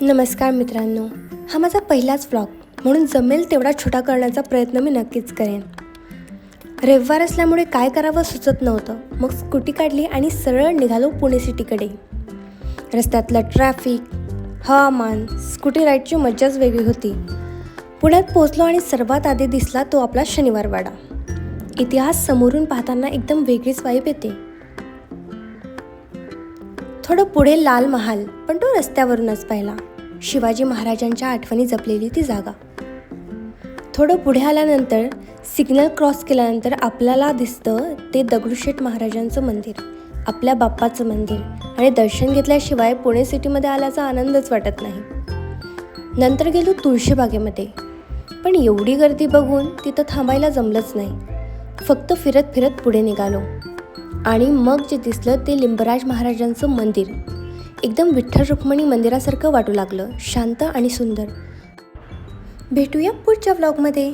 नमस्कार मित्रांनो, हा माझा पहिलाच व्लॉग म्हणून जमेल तेवढा छोटा करण्याचा प्रयत्न मी नक्कीच करेन. रविवार असल्यामुळे काय करावं सुचत नव्हतं. मग स्कूटी काढली आणि सरळ निघालो पुणे सिटीकडे. रस्त्यातलं ट्रॅफिक, हवामान, स्कूटी राईडची मज्जाच वेगळी होती. पुण्यात पोहोचलो आणि सर्वात आधी दिसला तो आपला शनिवारवाडा. इतिहास समोरून पाहताना एकदम वेगळीच वाईब येते. थोडं पुढे लाल महाल, पण तो रस्त्यावरूनच पाहिला. शिवाजी महाराजांच्या आठवणी जपलेली ती जागा. थोडं पुढे आल्यानंतर सिग्नल क्रॉस केल्यानंतर आपल्याला दिसतं ते दगडूशेठ महाराजांचं मंदिर, आपल्या बाप्पाचं मंदिर, आणि दर्शन घेतल्याशिवाय पुणे सिटीमध्ये आल्याचा आनंदच वाटत नाही. नंतर गेलो तुळशीबागेमध्ये, पण एवढी गर्दी बघून तिथं थांबायला जमलंच नाही. फक्त फिरत फिरत पुढे निघालो आणि मग जे दिसलं ते लिंबराज महाराजांचं मंदिर. एकदम विठ्ठल रुक्मिणी मंदिरासारखं वाटू लागलं, शांत आणि सुंदर. भेटूया पुढच्या व्लॉगमध्ये.